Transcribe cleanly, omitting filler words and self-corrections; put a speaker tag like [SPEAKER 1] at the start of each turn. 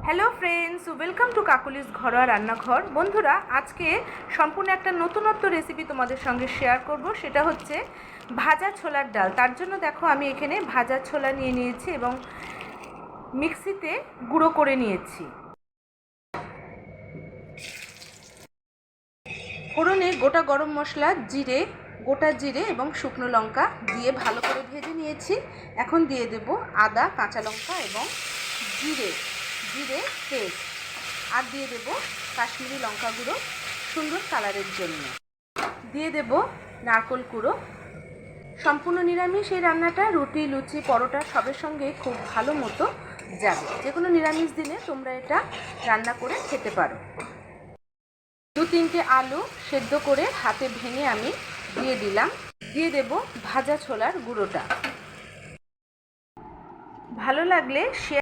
[SPEAKER 1] Hello friends, welcome to Kokkalis ঘরোয়া রান্নাঘর। বন্ধুরা, আজকে সম্পূর্ণ একটা নতুনত্ব রেসিপি তোমাদের সঙ্গে শেয়ার করব। সেটা হচ্ছে ভাজা ছোলার ডাল। তার জন্য দেখো আমি এখানে ভাজা ছোলা নিয়ে নিয়েছি এবং মিক্সিতে গুঁড়ো করে নিয়েছি। ফোড়নে গোটা গরম মশলা, গোটা জিরে এবং শুকনো লঙ্কা দিয়ে ভালো করে ভেজে নিয়েছি। এখন দিয়ে দেব আদা, কাঁচা লঙ্কা এবং জিরে পেস্ট, আর দিয়ে দেব কাশ্মীরি লঙ্কা গুঁড়ো সুন্দর কালারের জন্য। দিয়ে দেব নারকেল কুড়ো। সম্পূর্ণ নিরামিষ এই রান্নাটা রুটি, লুচি, পরোটা সবের সঙ্গে খুব ভালো মতো যাবে। যে কোনো নিরামিষ দিনে তোমরা এটা রান্না করে খেতে পারো। 2-3টে আলু সেদ্ধ করে হাতে ভেঙে আমি দিয়ে দিলাম। দিয়ে দেব ভাজা ছোলার গুঁড়োটা। ভালো লাগলে শেয়ার